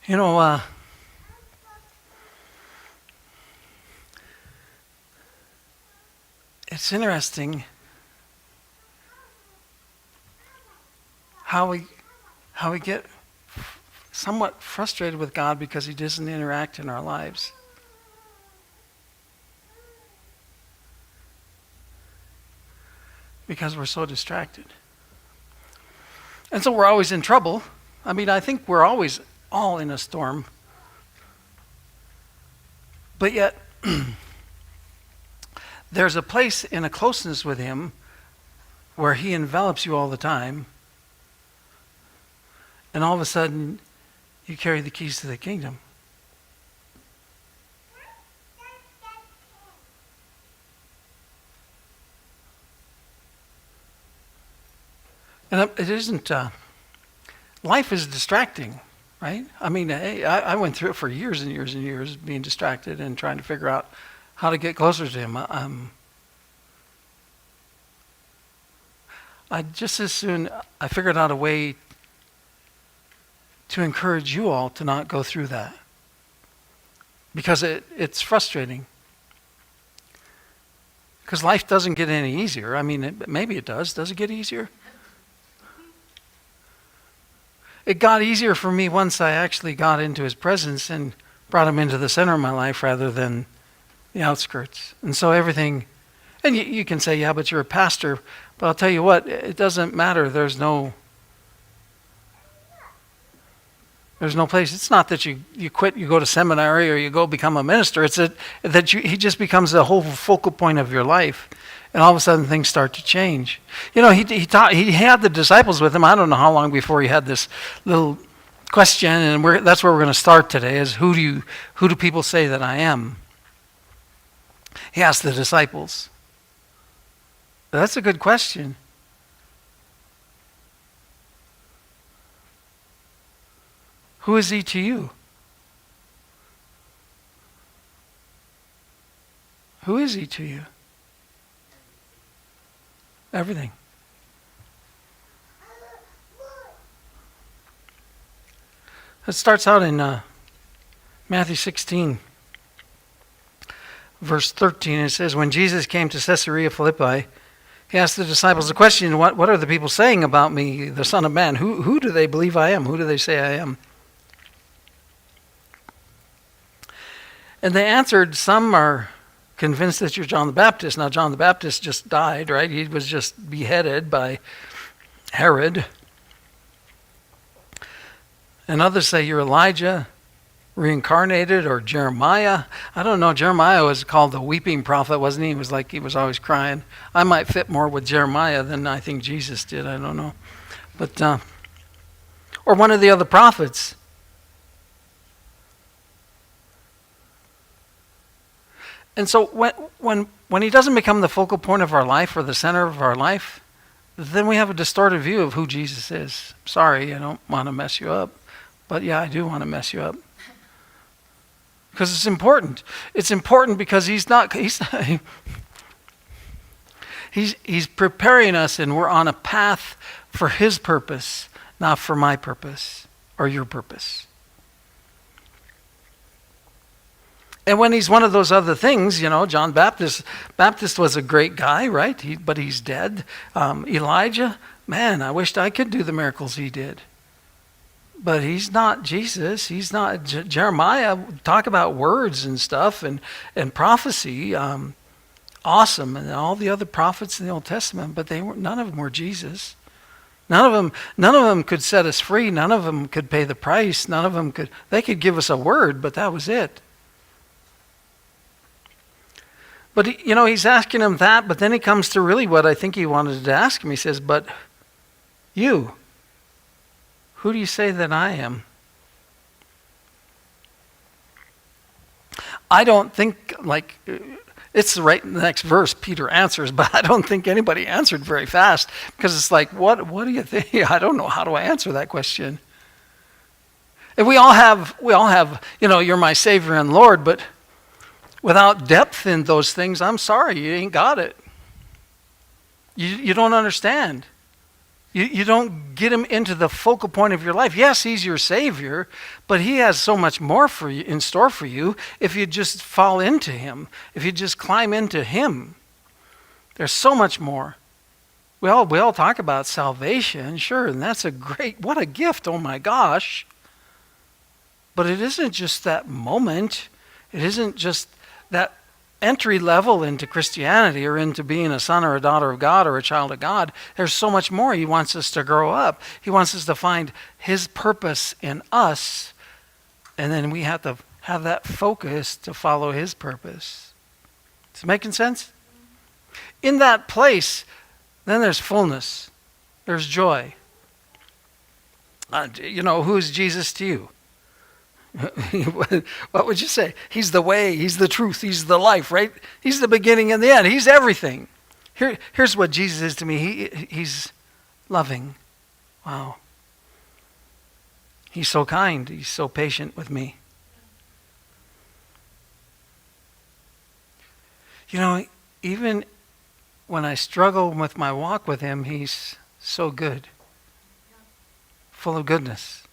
You know, it's interesting how we get somewhat frustrated with God because he doesn't interact in our lives. Because we're so distracted. And so we're always in trouble. I mean, I think we're always all in a storm. But yet, there's a place in a closeness with him where he envelops you all the time. And all of a sudden, you carry the keys to the kingdom. And it isn't, life is distracting, right? I mean, I went through it for years and years and years, being distracted and trying to figure out how to get closer to him. I just as soon, I figured out a way to encourage you all to not go through that. Because it's frustrating. Because life doesn't get any easier. I mean, maybe it does. Does it get easier? It got easier for me once I actually got into his presence and brought him into the center of my life rather than the outskirts. And so everything, and you can say, yeah, but you're a pastor. But I'll tell you what, it doesn't matter. There's no place. It's not that you quit, you go to seminary, or you go become a minister. It's that he just becomes the whole focal point of your life. And all of a sudden things start to change. You know, he had the disciples with him. I don't know how long before he had this little question, and that's where we're going to start today, is who do people say that I am? He asked the disciples. That's a good question. Who is he to you? Who is he to you? Everything. It starts out in Matthew 16, verse 13. It says, when Jesus came to Caesarea Philippi, he asked the disciples the question, what are the people saying about me, the Son of Man? Who do they believe I am? Who do they say I am? And they answered, some are convinced that you're John the Baptist. Now, John the Baptist just died, right? He was just beheaded by Herod. And others say you're Elijah, reincarnated, or Jeremiah. I don't know. Jeremiah was called the weeping prophet, wasn't he? He was always crying. I might fit more with Jeremiah than I think Jesus did. I don't know. But, or one of the other prophets. And so when he doesn't become the focal point of our life or the center of our life, then we have a distorted view of who Jesus is. Sorry, I don't want to mess you up. But yeah, I do want to mess you up. Because it's important. It's important because he's preparing us, and we're on a path for his purpose, not for my purpose or your purpose. And when he's one of those other things, you know, John Baptist was a great guy, right? But he's dead. Elijah, man, I wished I could do the miracles he did. But he's not Jesus. He's not Jeremiah. Talk about words and stuff and prophecy. Awesome. And all the other prophets in the Old Testament, but none of them were Jesus. None of them could set us free. None of them could pay the price. They could give us a word, but that was it. But, he's asking him that, but then he comes to really what I think he wanted to ask him. He says, but you, who do you say that I am? I don't think, it's right in the next verse, Peter answers, but I don't think anybody answered very fast, because it's like, what do you think? I don't know, how do I answer that question? And we all have, you're my Savior and Lord, but without depth in those things, I'm sorry, you ain't got it. You don't understand. You don't get him into the focal point of your life. Yes, he's your Savior, but he has so much more for you, in store for you, if you just fall into him, if you just climb into him. There's so much more. We all talk about salvation, sure, and that's what a gift, oh my gosh. But it isn't just that moment. It isn't just that entry level into Christianity or into being a son or a daughter of God or a child of God. There's so much more. He wants us to grow up. He wants us to find his purpose in us, and then we have to have that focus to follow his purpose. Is it making sense? In that place, then there's fullness. There's joy. Who is Jesus to you? What would you say? He's the way, he's the truth, he's the life, right? He's the beginning and the end. He's everything. Here's what Jesus is to me. He's loving. Wow. He's so kind. He's so patient with me. Even when I struggle with my walk with him, he's so good. Full of goodness.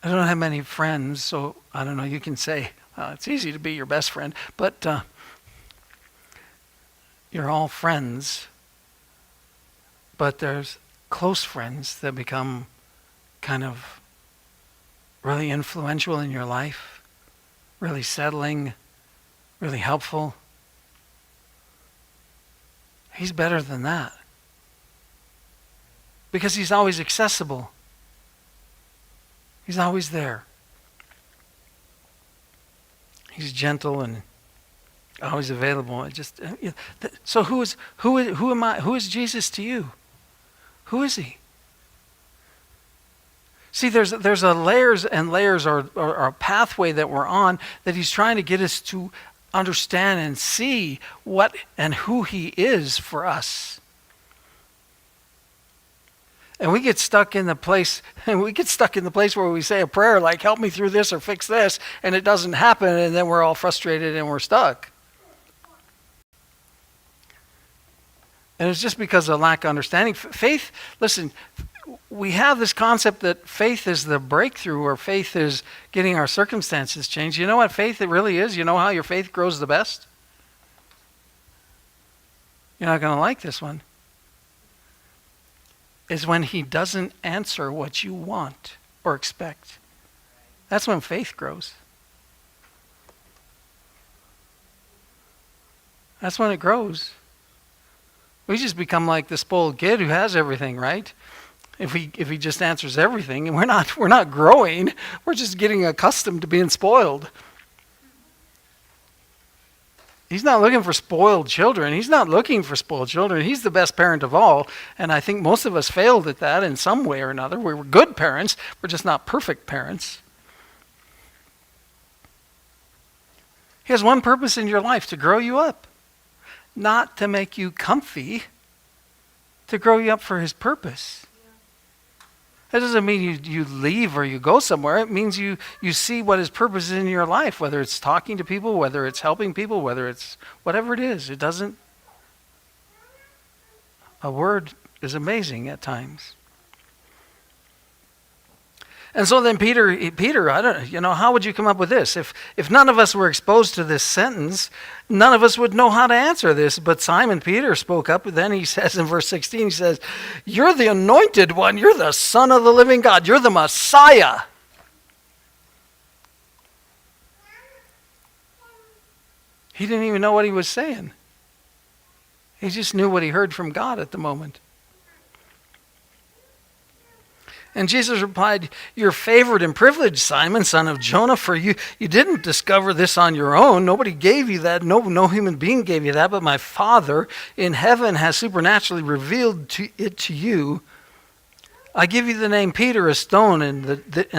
I don't have many friends, so I don't know, you can say, it's easy to be your best friend, but you're all friends, but there's close friends that become kind of really influential in your life, really settling, really helpful. He's better than that. Because he's always accessible. He's always there. He's gentle and always available. So who am I? Who is Jesus to you? Who is he? See, there's a layers and layers or a pathway that we're on that he's trying to get us to understand and see what and who he is for us. And we get stuck in the place where we say a prayer like, help me through this or fix this, and it doesn't happen, and then we're all frustrated and we're stuck. And it's just because of lack of understanding. Faith, listen, we have this concept that faith is the breakthrough, or faith is getting our circumstances changed. You know what faith it really is? You know how your faith grows the best? You're not going to like this one. Is when he doesn't answer what you want or expect. That's when faith grows. That's when it grows. We just become like the spoiled kid who has everything, right? If he just answers everything, and we're not growing, we're just getting accustomed to being spoiled. He's not looking for spoiled children. He's not looking for spoiled children. He's the best parent of all. And I think most of us failed at that in some way or another. We were good parents. We're just not perfect parents. He has one purpose in your life, to grow you up. Not to make you comfy. To grow you up for his purpose. That doesn't mean you leave or you go somewhere. It means you see what his purpose is in your life, whether it's talking to people, whether it's helping people, whether it's whatever it is. It doesn't. A word is amazing at times. And so then Peter, I don't, how would you come up with this? If none of us were exposed to this sentence, none of us would know how to answer this. But Simon Peter spoke up, and then he says in verse 16, he says, "You're the anointed one. You're the Son of the living God. You're the Messiah." He didn't even know what he was saying. He just knew what he heard from God at the moment. And Jesus replied, "You're favored and privileged, Simon, son of Jonah, for you didn't discover this on your own. Nobody gave you that. No human being gave you that, but my Father in heaven has supernaturally revealed it to you. I give you the name Peter, a stone, and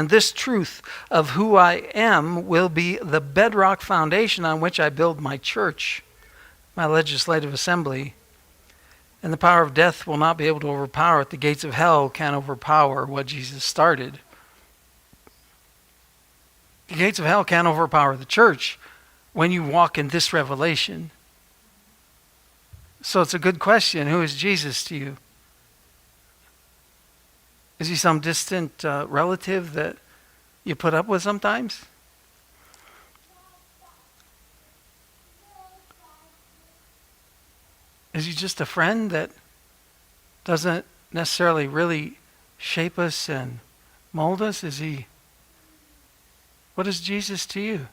this truth of who I am will be the bedrock foundation on which I build my church, my legislative assembly. And the power of death will not be able to overpower it. The gates of hell can't overpower what Jesus started. The gates of hell can't overpower the church. when you walk in this revelation. So it's a good question. Who is Jesus to you? Is he some distant relative that you put up with sometimes? Is he just a friend that doesn't necessarily really shape us and mold us? What is Jesus to you?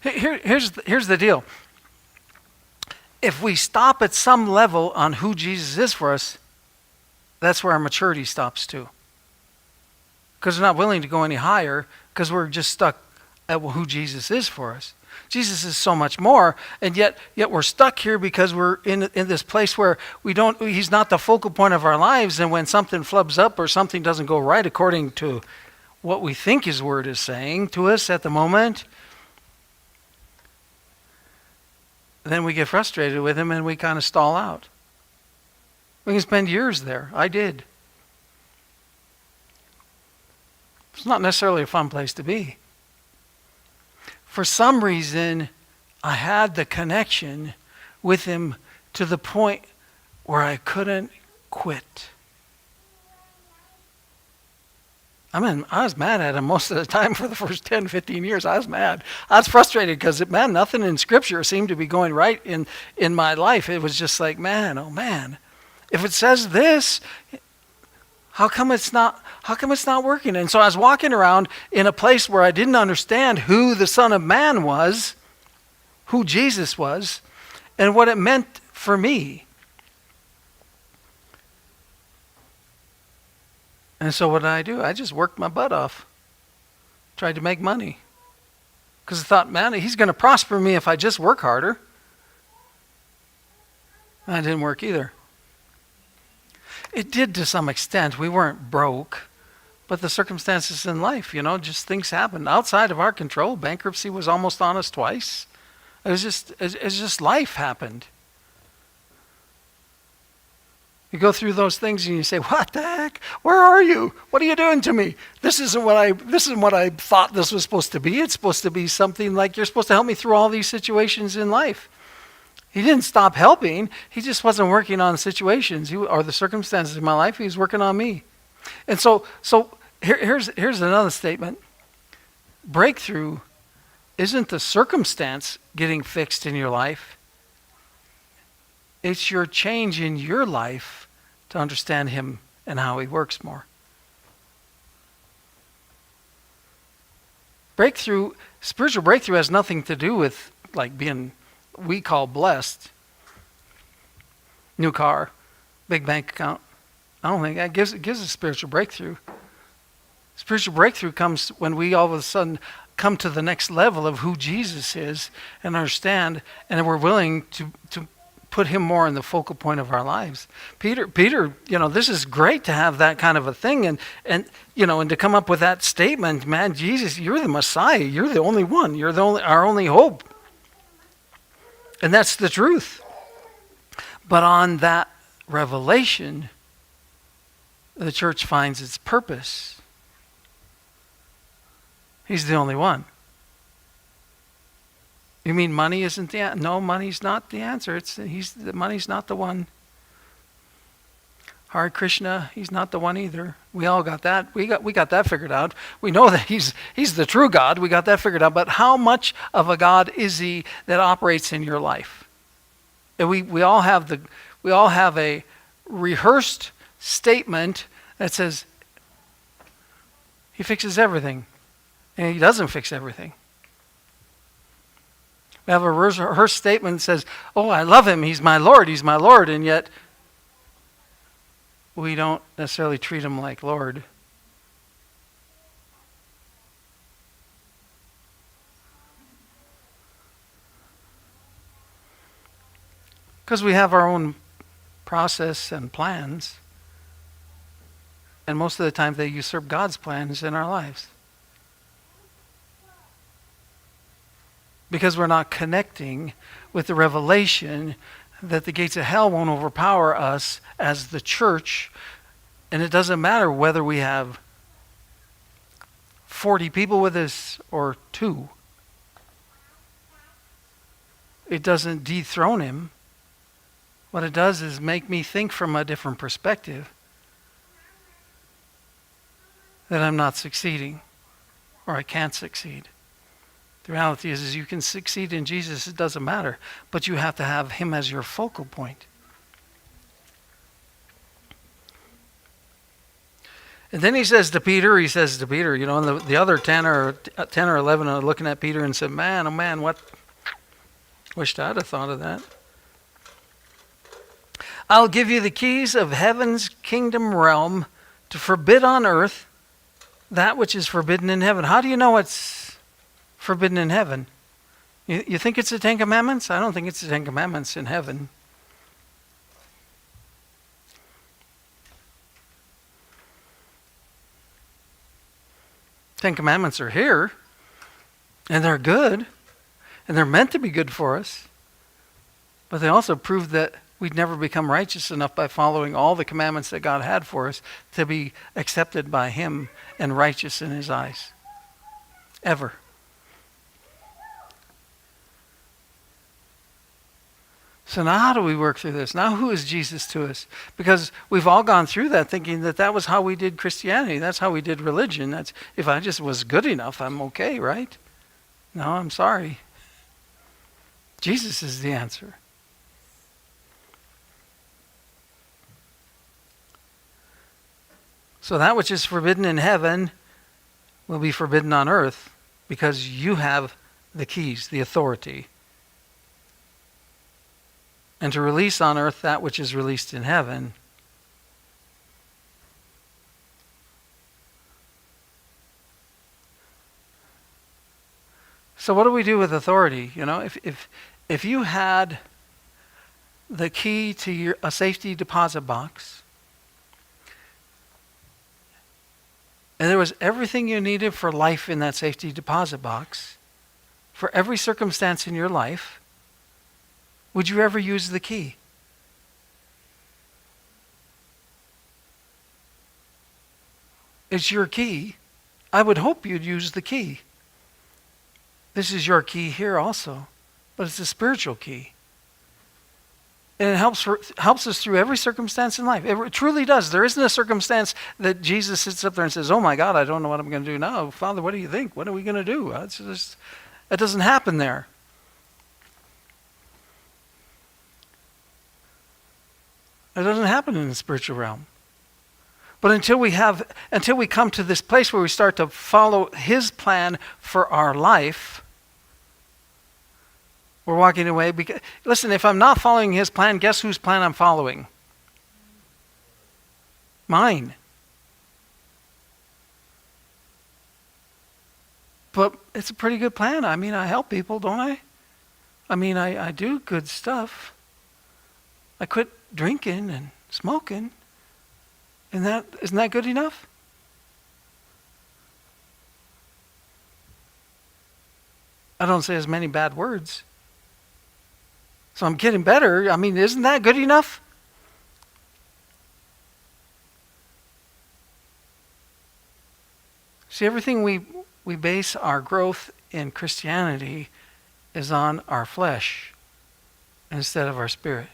Here's the deal. If we stop at some level on who Jesus is for us, that's where our maturity stops too. Because we're not willing to go any higher because we're just stuck at who Jesus is for us. Jesus is so much more, and yet we're stuck here because we're in this place where he's not the focal point of our lives, and when something flubs up or something doesn't go right according to what we think his word is saying to us at the moment, then we get frustrated with him and we kind of stall out. We can spend years there. I did. It's not necessarily a fun place to be. For some reason, I had the connection with him to the point where I couldn't quit. I was mad at him most of the time for the first 10, 15 years. I was mad. I was frustrated because, nothing in Scripture seemed to be going right in my life. It was just like, man, oh man, if it says this, how come it's not working? And so I was walking around in a place where I didn't understand who the Son of Man was, who Jesus was, and what it meant for me. And so what did I do? I just worked my butt off. Tried to make money. Because I thought, man, he's going to prosper me if I just work harder. And I didn't work either. It did to some extent. We weren't broke. But the circumstances in life, just things happen outside of our control. Bankruptcy was almost on us twice. It's just life happened. You go through those things and you say, what the heck? Where are you? What are you doing to me? This isn't what I thought this was supposed to be. It's supposed to be something like you're supposed to help me through all these situations in life. He didn't stop helping. He just wasn't working on situations or the circumstances in my life. He was working on me. And so here's another statement. Breakthrough isn't the circumstance getting fixed in your life. It's your change in your life to understand him and how he works more. Spiritual breakthrough has nothing to do with like being, we call blessed. New car, big bank account. I don't think that gives a spiritual breakthrough. Spiritual breakthrough comes when we all of a sudden come to the next level of who Jesus is and understand, and we're willing to put him more in the focal point of our lives. Peter, this is great to have that kind of a thing and to come up with that statement, man, Jesus, you're the Messiah. You're the only one. You're our only hope. And that's the truth. But on that revelation, the church finds its purpose. He's the only one. You mean money isn't the answer? No, money's not the answer. Money's not the one. Hare Krishna, he's not the one either. We all got that. We got that figured out. We know that he's the true God. We got that figured out. But how much of a God is he that operates in your life? And we all have a rehearsed statement that says he fixes everything, and he doesn't fix everything. We have a rehearsed statement that says, oh, I love him, he's my Lord, and yet we don't necessarily treat him like Lord. Because we have our own process and plans, and most of the time they usurp God's plans in our lives. Because we're not connecting with the revelation that the gates of hell won't overpower us as the church. And it doesn't matter whether we have 40 people with us or 2. It doesn't dethrone him. What it does is make me think from a different perspective that I'm not succeeding or I can't succeed. The reality is you can succeed in Jesus, it doesn't matter, but you have to have him as your focal point. And then he says to Peter, you know, and the other 10 or 11 are looking at Peter and said, man, oh man, what? Wished I'd have thought of that. I'll give you the keys of heaven's kingdom realm to forbid on earth that which is forbidden in heaven. How do you know what's forbidden in heaven? You think it's the Ten Commandments? I don't think it's the Ten Commandments in heaven. Ten Commandments are here, and they're good, and they're meant to be good for us, but they also prove that we'd never become righteous enough by following all the commandments that God had for us to be accepted by him and righteous in his eyes. Ever. So now how do we work through this? Now who is Jesus to us? Because we've all gone through that thinking that was how we did Christianity. That's how we did religion. That's if I just was good enough, I'm okay, right? No, I'm sorry. Jesus is the answer. So that which is forbidden in heaven will be forbidden on earth because you have the keys, the authority. And to release on earth that which is released in heaven. So what do we do with authority? You know, if you had the key to a safety deposit box, and there was everything you needed for life in that safety deposit box, for every circumstance in your life, would you ever use the key? It's your key. I would hope you'd use the key. This is your key here also, but it's a spiritual key. And it helps us through every circumstance in life. It truly does. There isn't a circumstance that Jesus sits up there and says, oh my God, I don't know what I'm going to do now. Father, what do you think? What are we going to do? It doesn't happen there. It doesn't happen in the spiritual realm. But until we come to this place where we start to follow his plan for our life, we're walking away. Listen, if I'm not following his plan, guess whose plan I'm following? Mine. But it's a pretty good plan. I mean, I help people, don't I? I mean, I do good stuff. I quit drinking and smoking. Isn't that good enough? I don't say as many bad words. So I'm getting better. I mean, isn't that good enough? See, everything we base our growth in Christianity is on our flesh instead of our spirit.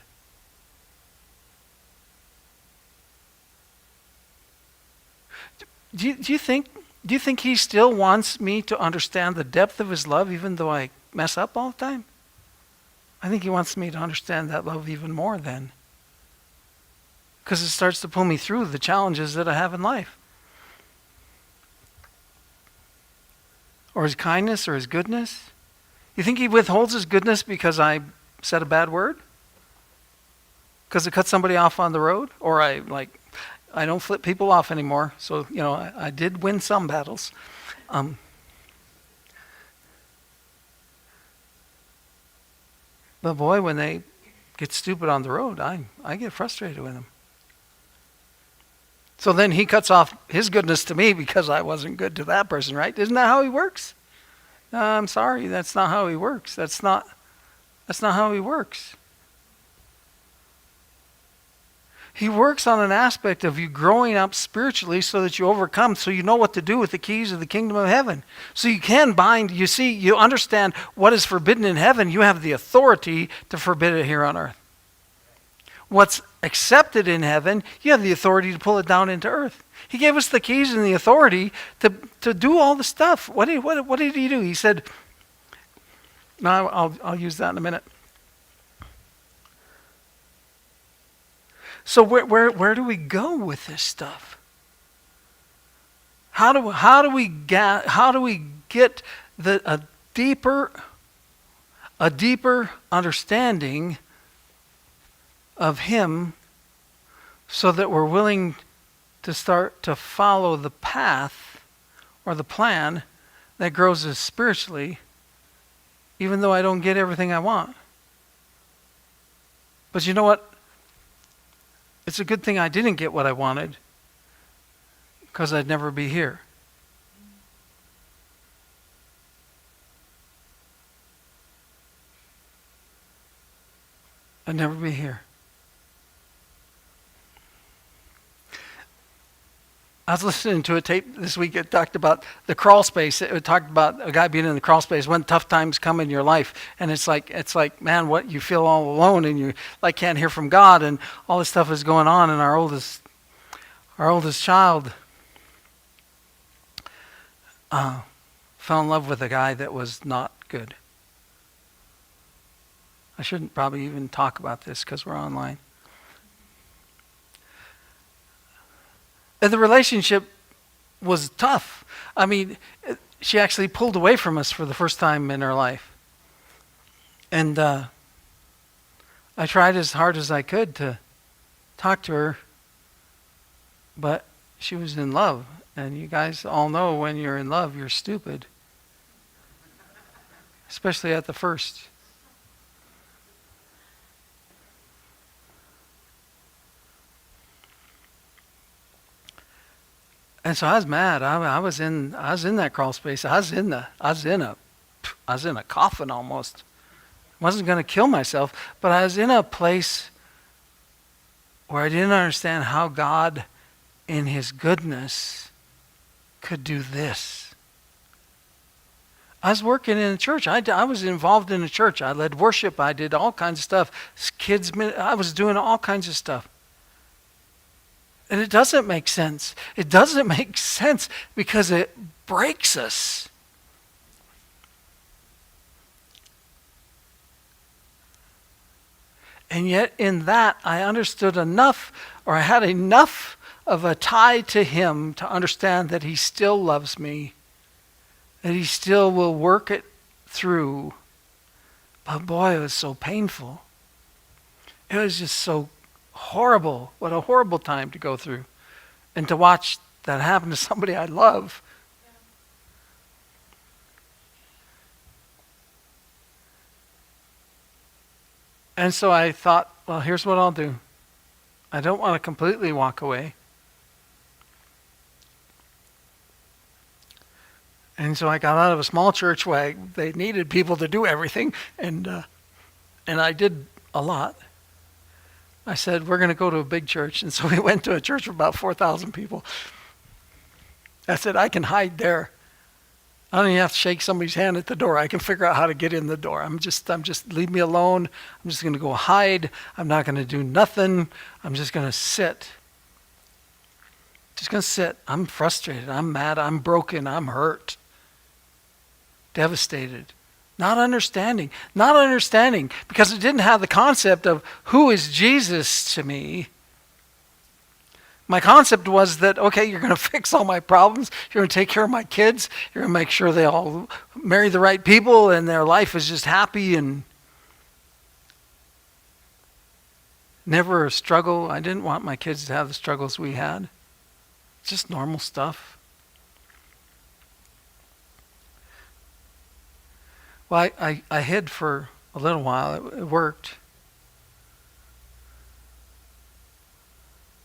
Do you think he still wants me to understand the depth of his love even though I mess up all the time? I think he wants me to understand that love even more then. Because it starts to pull me through the challenges that I have in life. Or his kindness or his goodness. You think he withholds his goodness because I said a bad word? Because I cut somebody off on the road? Or I don't flip people off anymore. So, I did win some battles. But boy, when they get stupid on the road, I get frustrated with them. So then he cuts off his goodness to me because I wasn't good to that person, right? Isn't that how he works? No, I'm sorry, that's not how he works. That's not how he works. He works on an aspect of you growing up spiritually so that you overcome, so you know what to do with the keys of the kingdom of heaven. So you can bind, you see, you understand what is forbidden in heaven. You have the authority to forbid it here on earth. What's accepted in heaven, you have the authority to pull it down into earth. He gave us the keys and the authority to do all the stuff. What did he do? He said, no, I'll use that in a minute. So where do we go with this stuff? How do we get a deeper understanding of him so that we're willing to start to follow the path or the plan that grows us spiritually, even though I don't get everything I want? But you know what? It's a good thing I didn't get what I wanted, because I'd never be here. I'd never be here. I was listening to a tape this week. It talked about the crawl space. It talked about a guy being in the crawl space when tough times come in your life, and it's like, man, what, you feel all alone, and you like can't hear from God, and all this stuff is going on. And our oldest child fell in love with a guy that was not good. I shouldn't probably even talk about this because we're online. And the relationship was tough. I mean, she actually pulled away from us for the first time in her life. And I tried as hard as I could to talk to her, but she was in love. And you guys all know when you're in love, you're stupid. Especially at the first. And so I was mad. I was in that crawl space. I was in a coffin almost. I wasn't going to kill myself, but I was in a place where I didn't understand how God, in his goodness, could do this. I was working in a church. I was involved in a church. I led worship. I did all kinds of stuff. I was doing all kinds of stuff. And it doesn't make sense. It doesn't make sense because it breaks us. And yet in that, I understood enough, or I had enough of a tie to him to understand that he still loves me, that he still will work it through. But boy, it was so painful. It was just so horrible. What a horrible time to go through. And to watch that happen to somebody I love. And so I thought, well, here's what I'll do. I don't want to completely walk away. And so I got out of a small church where they needed people to do everything. And I did a lot. I said, we're going to go to a big church. And so we went to a church of about 4,000 people. I said, I can hide there. I don't even have to shake somebody's hand at the door. I can figure out how to get in the door. I'm just leave me alone. I'm just going to go hide. I'm not going to do nothing. I'm just going to sit. Just going to sit. I'm frustrated. I'm mad. I'm broken. I'm hurt. Devastated. Not understanding because it didn't have the concept of who is Jesus to me. My concept was that, okay, you're going to fix all my problems. You're going to take care of my kids. You're going to make sure they all marry the right people and their life is just happy and never a struggle. I didn't want my kids to have the struggles we had. Just normal stuff. Well, I hid for a little while. It worked.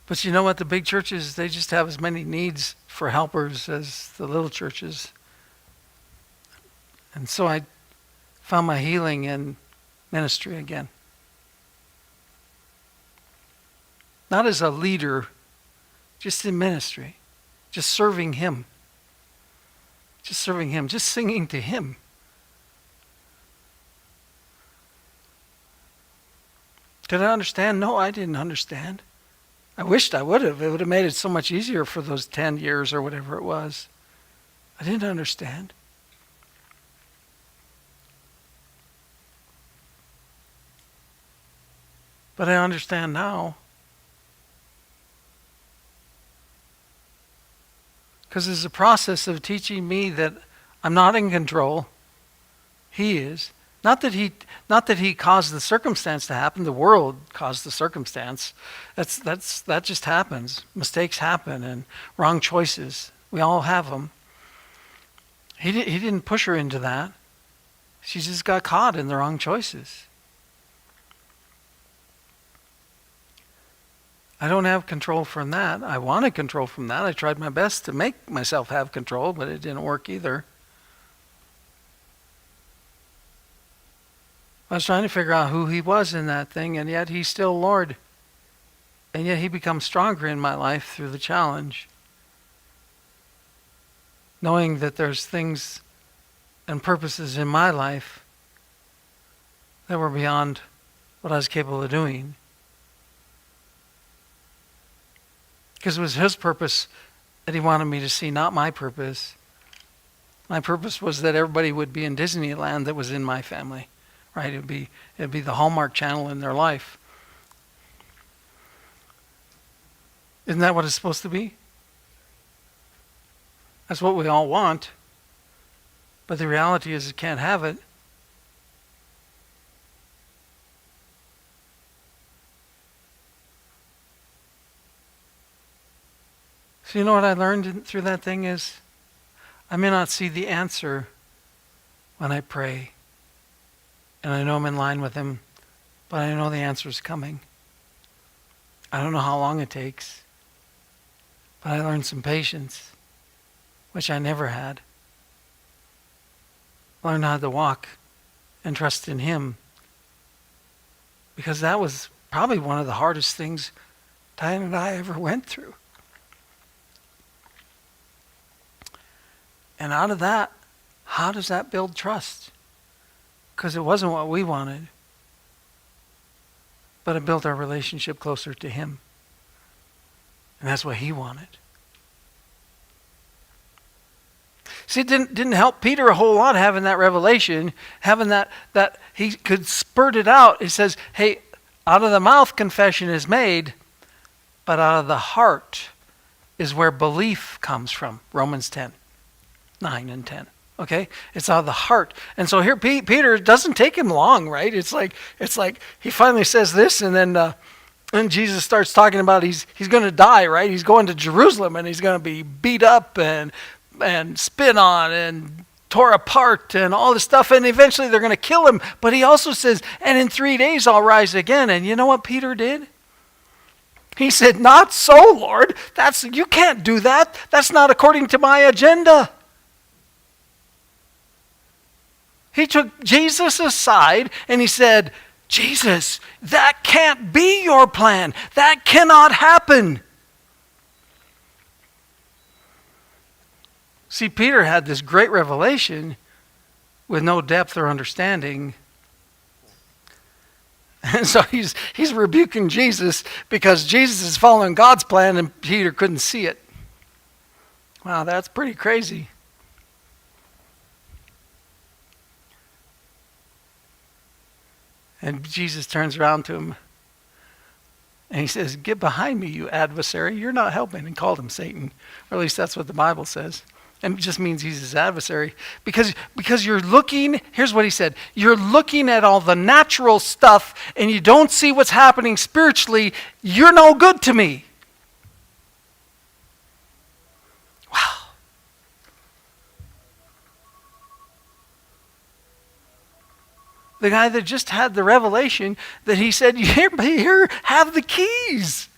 But you know what? The big churches, they just have as many needs for helpers as the little churches. And so I found my healing in ministry again. not as a leader, just in ministry, just serving him, just singing to him. Did I understand? No, I didn't understand. I wished I would have. It would have made it so much easier for those 10 years or whatever it was. I didn't understand. But I understand now. Because it's a process of teaching me that I'm not in control. He is. Not that he caused the circumstance to happen. The world caused the circumstance. That just happens. Mistakes happen and wrong choices. We all have them. He didn't push her into that. She just got caught in the wrong choices. I don't have control from that. I wanted control from that. I tried my best to make myself have control, but it didn't work either. I was trying to figure out who he was in that thing, and yet he's still Lord. And yet he becomes stronger in my life through the challenge. Knowing that there's things and purposes in my life that were beyond what I was capable of doing. Because it was his purpose that he wanted me to see, not my purpose. My purpose was that everybody would be in Disneyland that was in my family. Right? It'd be the Hallmark Channel in their life. Isn't that what it's supposed to be? That's what we all want. But the reality is it can't have it. So you know what I learned through that thing is, I may not see the answer when I pray. And I know I'm in line with him, but I know the answer is coming. I don't know how long it takes, but I learned some patience, which I never had. I learned how to walk and trust in him, because that was probably one of the hardest things Diane and I ever went through. And out of that, how does that build trust? Because it wasn't what we wanted. But it built our relationship closer to him. And that's what he wanted. See, it didn't help Peter a whole lot having that revelation, having that he could spurt it out. It says, hey, out of the mouth confession is made, but out of the heart is where belief comes from. Romans 10, 9 and 10. Okay, it's out of the heart. And so here Peter, it doesn't take him long, right? It's like he finally says this, and then Jesus starts talking about he's going to die, right? He's going to Jerusalem, and he's going to be beat up and spit on and tore apart and all this stuff, and eventually they're going to kill him. But he also says, and in 3 days I'll rise again. And you know what Peter did? He said, not so, Lord. You can't do that. That's not according to my agenda. He took Jesus aside and he said, Jesus, that can't be your plan. That cannot happen. See, Peter had this great revelation with no depth or understanding. And so he's rebuking Jesus because Jesus is following God's plan and Peter couldn't see it. Wow, that's pretty crazy. And Jesus turns around to him and he says, get behind me, you adversary. You're not helping. And called him Satan. Or at least that's what the Bible says. And it just means he's his adversary. Because you're looking, here's what he said. You're looking at all the natural stuff and you don't see what's happening spiritually. You're no good to me. Wow. The guy that just had the revelation that he said, here, have the keys.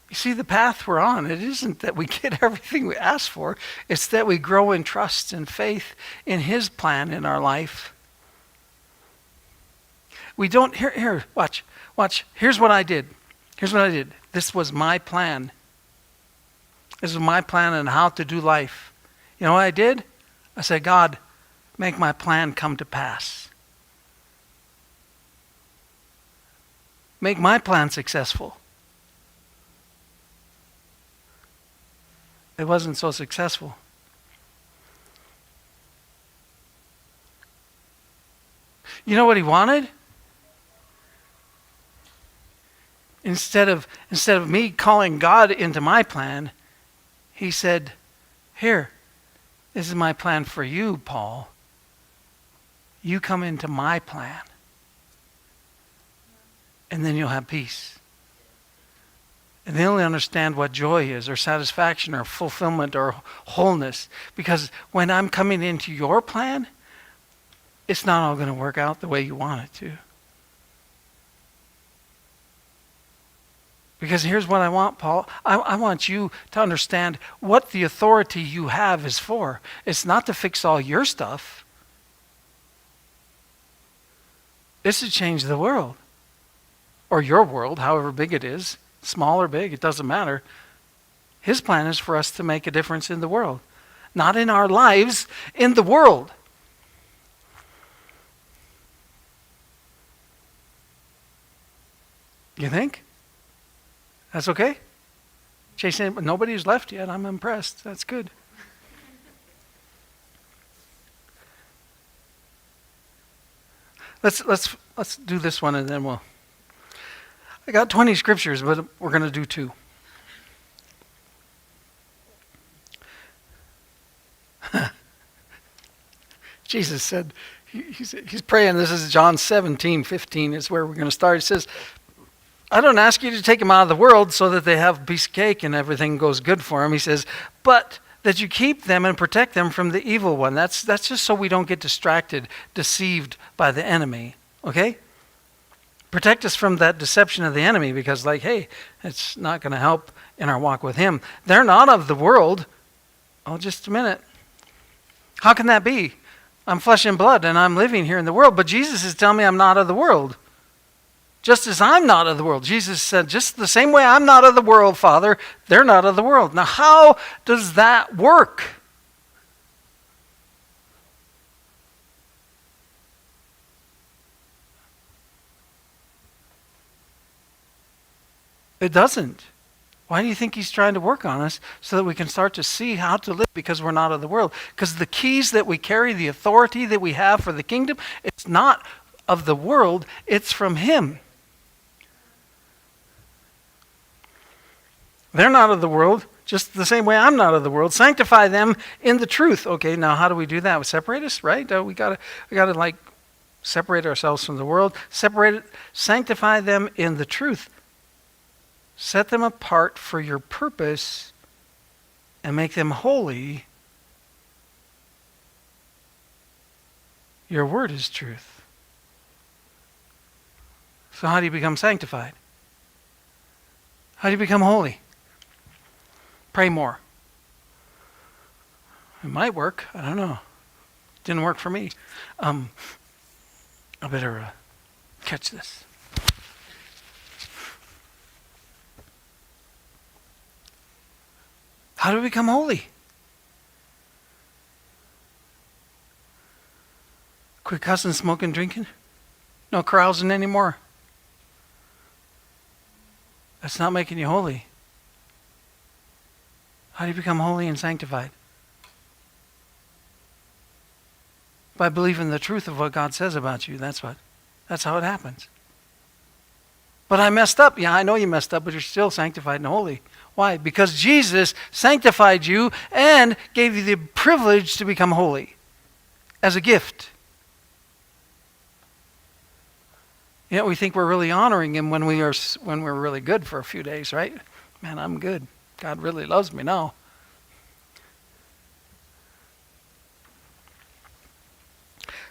You see, the path we're on, it isn't that we get everything we ask for. It's that we grow in trust and faith in his plan in our life. We don't, here, watch. Here's what I did. This was my plan. This was my plan on how to do life. You know what I did? I said, God, make my plan come to pass. Make my plan successful. It wasn't so successful. You know what he wanted? Instead of me calling God into my plan, he said, here, this is my plan for you, Paul. You come into my plan. And then you'll have peace. And they'll only understand what joy is, or satisfaction, or fulfillment, or wholeness. Because when I'm coming into your plan, it's not all going to work out the way you want it to. Because here's what I want, Paul. I want you to understand what the authority you have is for. It's not to fix all your stuff. It's to change the world. Or your world, however big it is. Small or big, it doesn't matter. His plan is for us to make a difference in the world. Not in our lives, in the world. You think? That's okay? Jason, nobody's left yet. I'm impressed. That's good. Let's do this one and then we'll. I got 20 scriptures, but we're going to do 2. Jesus said, he's praying. This is John 17:15 is where we're going to start. It says, I don't ask you to take them out of the world so that they have a piece of cake and everything goes good for them. He says, but that you keep them and protect them from the evil one. That's just so we don't get distracted, deceived by the enemy. Okay? Protect us from that deception of the enemy because, hey, it's not going to help in our walk with him. They're not of the world. Oh, just a minute. How can that be? I'm flesh and blood and I'm living here in the world, but Jesus is telling me I'm not of the world. Just as I'm not of the world. Jesus said, just the same way I'm not of the world, Father, they're not of the world. Now, how does that work? It doesn't. Why do you think he's trying to work on us? So that we can start to see how to live because we're not of the world. Because the keys that we carry, the authority that we have for the kingdom, it's not of the world, it's from him. They're not of the world, just the same way I'm not of the world. Sanctify them in the truth. Okay, now how do we do that? We separate us, right? We gotta separate ourselves from the world. Sanctify them in the truth. Set them apart for your purpose and make them holy. Your word is truth. So how do you become sanctified? How do you become holy? Pray more. It might work. I don't know. Didn't work for me. I better catch this. How do we become holy? Quit cussing, smoking, drinking. No carousing anymore. That's not making you holy. How do you become holy and sanctified? By believing the truth of what God says about you. That's how it happens. But I messed up. Yeah, I know you messed up, but you're still sanctified and holy. Why? Because Jesus sanctified you and gave you the privilege to become holy as a gift. You know, we think we're really honoring him when we're really good for a few days, right? Man, I'm good. God really loves me now.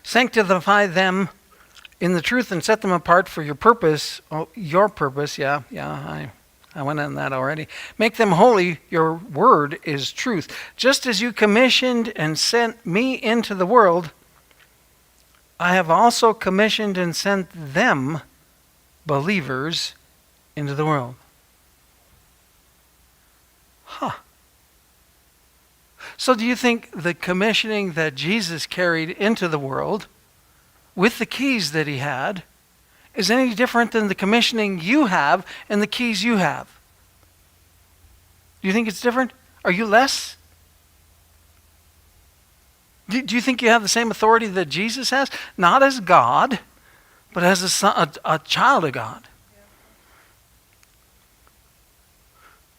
Sanctify them in the truth and set them apart for your purpose. Oh, your purpose, yeah, I went on that already. Make them holy. Your word is truth. Just as you commissioned and sent me into the world, I have also commissioned and sent them, believers, into the world. Huh. So do you think the commissioning that Jesus carried into the world with the keys that he had is any different than the commissioning you have and the keys you have? Do you think it's different? Are you less? Do you think you have the same authority that Jesus has? Not as God, but as a child of God.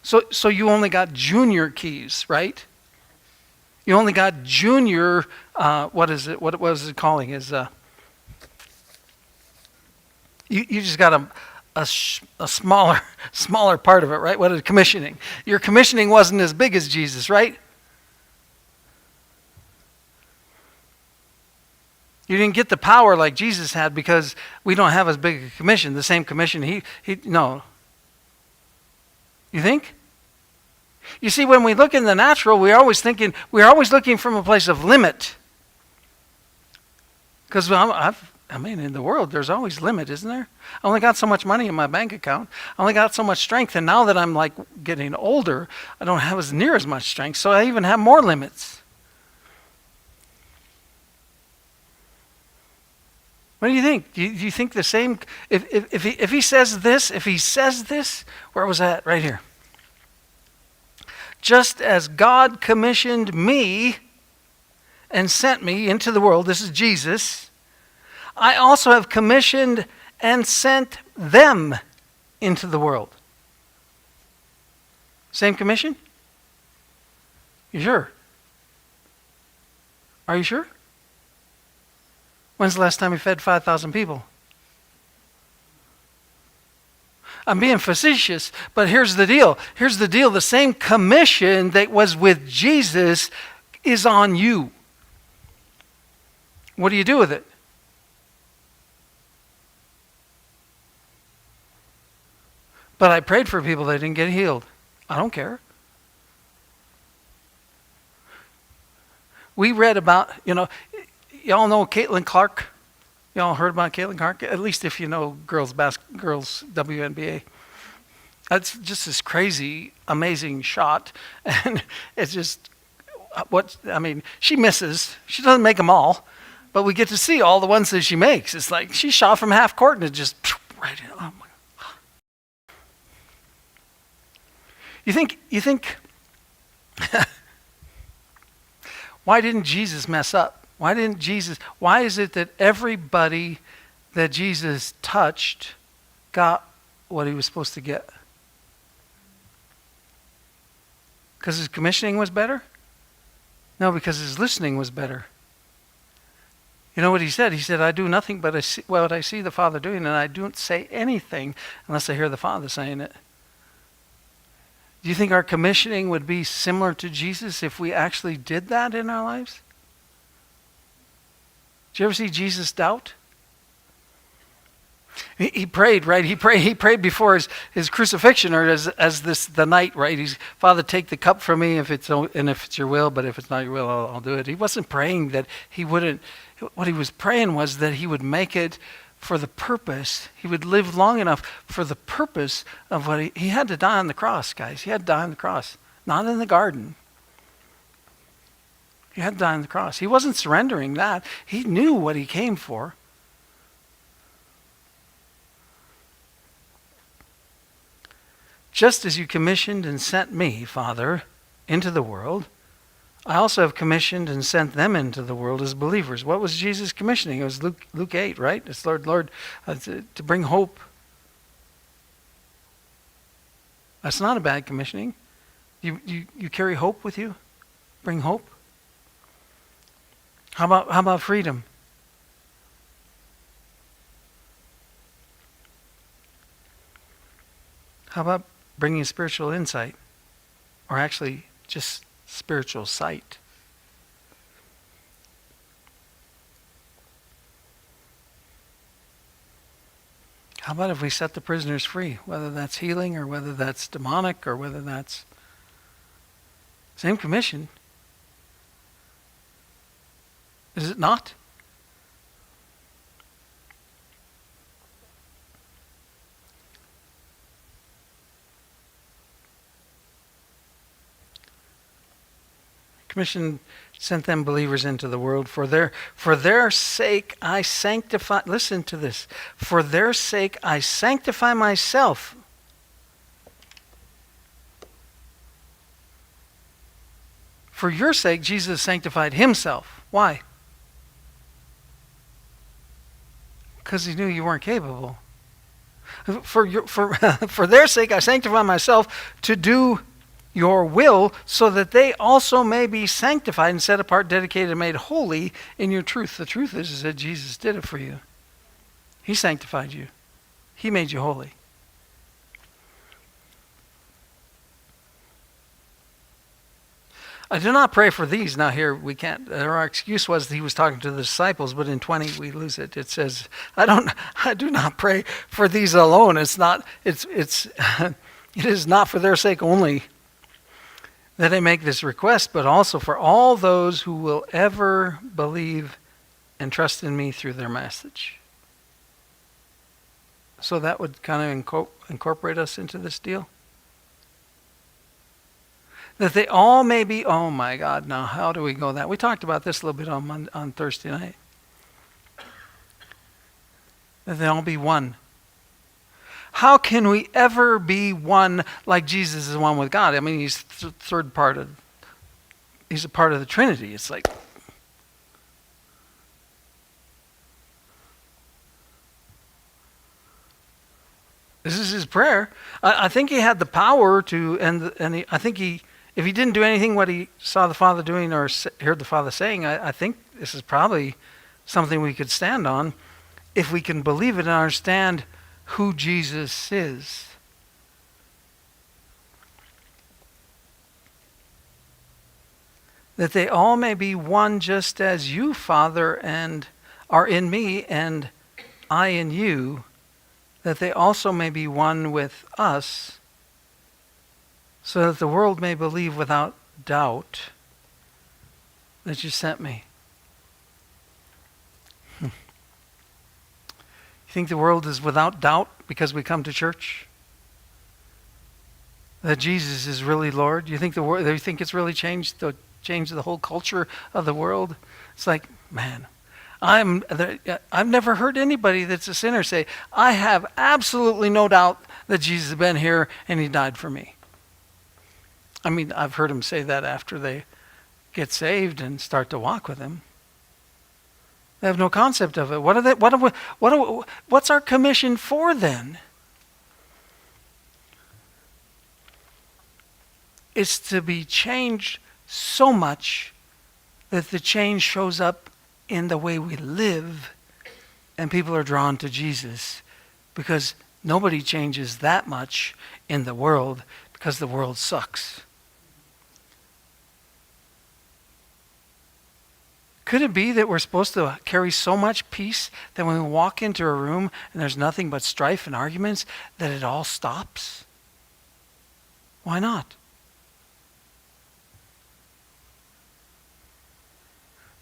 So you only got junior keys, right? You only got junior, what is it? What was it calling? You just got a smaller part of it, right? What is commissioning? Your commissioning wasn't as big as Jesus, right? You didn't get the power like Jesus had because we don't have as big a commission. The same commission no. You think? You see, when we look in the natural, we're always looking from a place of limit. Because in the world, there's always limit, isn't there? I only got so much money in my bank account. I only got so much strength. And now that I'm like getting older, I don't have as near as much strength. So I even have more limits. What do you think? Do you think the same? If he says this, where was that? Right here. Just as God commissioned me and sent me into the world, this is Jesus, I also have commissioned and sent them into the world. Same commission? You sure? Are you sure? When's the last time you fed 5,000 people? I'm being facetious, but here's the deal. The same commission that was with Jesus is on you. What do you do with it? But I prayed for people that didn't get healed. I don't care. We read about, y'all know Caitlin Clark? Y'all heard about Caitlin Clark? At least if you know girls WNBA. That's just this crazy, amazing shot. And it's just, she misses. She doesn't make them all. But we get to see all the ones that she makes. It's like she shot from half court and it just right in. Oh my God. You think why didn't Jesus mess up? Why is it that everybody that Jesus touched got what he was supposed to get? Because his commissioning was better? No, because his listening was better. You know what he said? He said, I do nothing but what I see the Father doing, and I don't say anything unless I hear the Father saying it. Do you think our commissioning would be similar to Jesus if we actually did that in our lives? Did you ever see Jesus doubt? He prayed, right? He prayed before his crucifixion, or as the night, right? He's, Father, take the cup from me if it's your will, but if it's not your will, I'll do it. He wasn't praying that he wouldn't. What he was praying was that he would make it for the purpose. He would live long enough for the purpose of what he had to die on the cross, guys. He had to die on the cross, not in the garden. He had to die on the cross. He wasn't surrendering that. He knew what he came for. Just as you commissioned and sent me, Father, into the world, I also have commissioned and sent them into the world as believers. What was Jesus commissioning? It was Luke 8, right? It's Lord, to bring hope. That's not a bad commissioning. You carry hope with you? Bring hope? How about freedom? How about bringing spiritual insight? Or actually just spiritual sight? How about if we set the prisoners free? Whether that's healing or whether that's demonic or whether that's... Same commission. Is it not? commission sent them believers into the world. For their sake I sanctify, listen to this, for their sake I sanctify myself. For your sake, Jesus sanctified himself. Why? Because he knew you weren't capable. For their sake, I sanctify myself to do your will, so that they also may be sanctified and set apart, dedicated, and made holy in your truth. The truth is that Jesus did it for you. He sanctified you. He made you holy. I do not pray for these. Now here we can't, our excuse was that he was talking to the disciples, but in 20 we lose it. It says, I do not pray for these alone. It is not for their sake only that I make this request, but also for all those who will ever believe and trust in me through their message. So that would kind of incorporate us into this deal. That they all may be, oh my God, now how do we go that? We talked about this a little bit on Thursday night. That they all be one. How can we ever be one like Jesus is one with God? I mean, he's he's a part of the Trinity. It's like, this is his prayer. I think he had the power to, if he didn't do anything what he saw the Father doing or heard the Father saying, I think this is probably something we could stand on if we can believe it and understand who Jesus is. That they all may be one, just as you, Father, and are in me and I in you, that they also may be one with us, so that the world may believe without doubt that you sent me. You think the world is without doubt because we come to church? That Jesus is really Lord? You think they think it's really changed the whole culture of the world? It's like, man, I've never heard anybody that's a sinner say, I have absolutely no doubt that Jesus has been here and he died for me. I mean, I've heard them say that after they get saved and start to walk with him. They have no concept of it. What's our commission for then? It's to be changed so much that the change shows up in the way we live and people are drawn to Jesus, because nobody changes that much in the world because the world sucks. Could it be that we're supposed to carry so much peace that when we walk into a room and there's nothing but strife and arguments, that it all stops? Why not?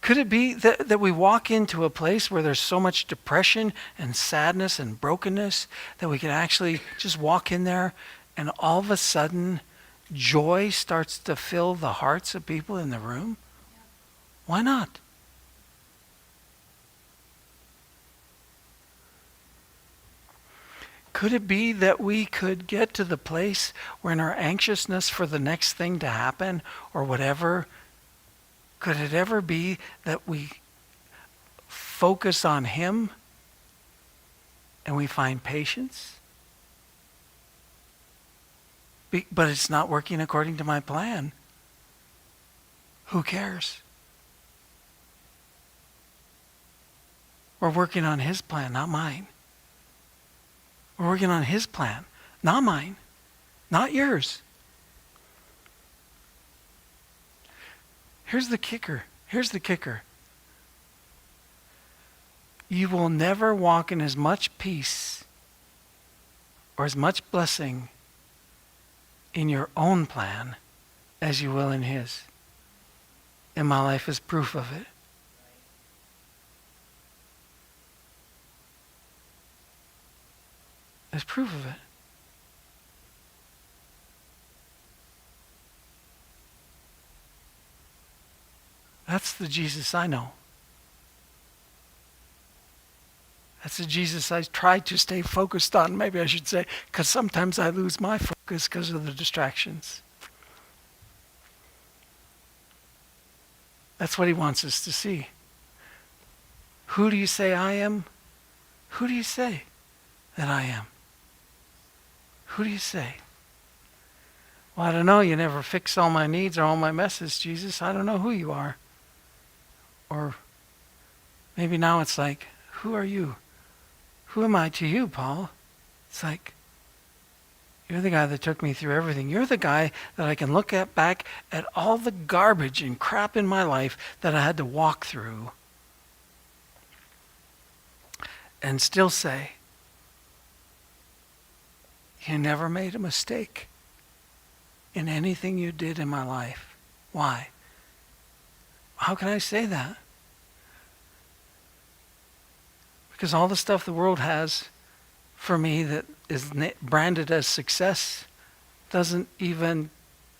Could it be that we walk into a place where there's so much depression and sadness and brokenness that we can actually just walk in there and all of a sudden joy starts to fill the hearts of people in the room? Why not? Could it be that we could get to the place where in our anxiousness for the next thing to happen or whatever, could it ever be that we focus on him and we find patience? But it's not working according to my plan. Who cares? We're working on his plan, not mine. We're working on his plan, not mine, not yours. Here's the kicker. You will never walk in as much peace or as much blessing in your own plan as you will in his. And my life is proof of it. There's proof of it. the Jesus I know. That's the Jesus I try to stay focused on, maybe I should say, because sometimes I lose my focus because of the distractions. That's what he wants us to see. Who do you say I am? Who do you say that I am? Who do you say? Well, I don't know. You never fix all my needs or all my messes, Jesus. I don't know who you are. Or maybe now it's like, who are you? Who am I to you, Paul? It's like, you're the guy that took me through everything. You're the guy that I can look at back at all the garbage and crap in my life that I had to walk through and still say, you never made a mistake in anything you did in my life. Why? How can I say that? Because all the stuff the world has for me that is branded as success doesn't even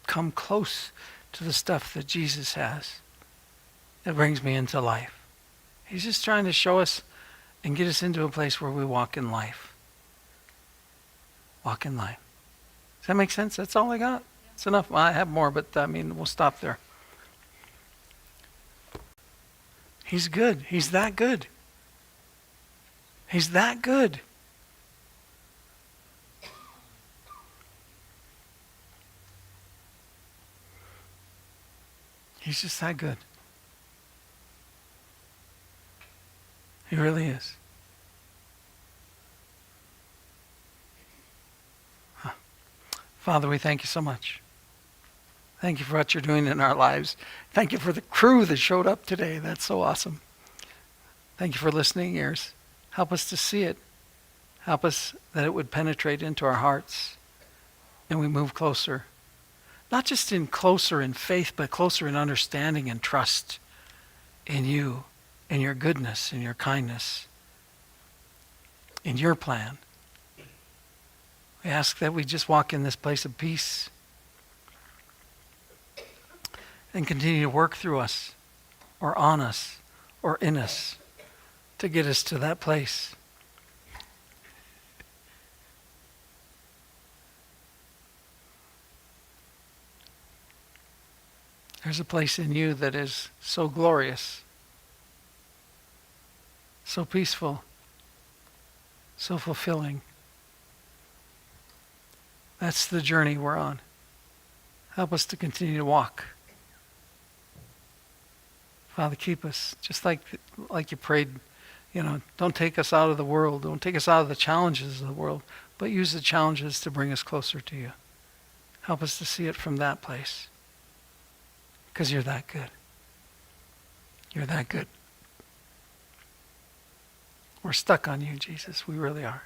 come close to the stuff that Jesus has that brings me into life. He's just trying to show us and get us into a place where we walk in life. Walk in life. Does that make sense? That's all I got. It's enough. I have more, but we'll stop there. He's good. He's that good. He's that good. He's just that good. He really is. Father, we thank you so much. Thank you for what you're doing in our lives. Thank you for the crew that showed up today. That's so awesome. Thank you for listening ears. Help us to see it. Help us that it would penetrate into our hearts and we move closer. Not just closer in faith, but closer in understanding and trust in you, in your goodness, in your kindness, in your plan. We ask that we just walk in this place of peace and continue to work through us or on us or in us to get us to that place. There's a place in you that is so glorious, so peaceful, so fulfilling. That's the journey we're on. Help us to continue to walk. Father, keep us, just like you prayed, don't take us out of the world. Don't take us out of the challenges of the world, but use the challenges to bring us closer to you. Help us to see it from that place. Because you're that good. You're that good. We're stuck on you, Jesus. We really are.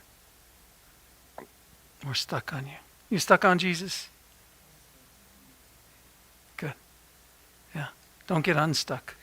We're stuck on you. You stuck on Jesus? Good. Yeah. Don't get unstuck.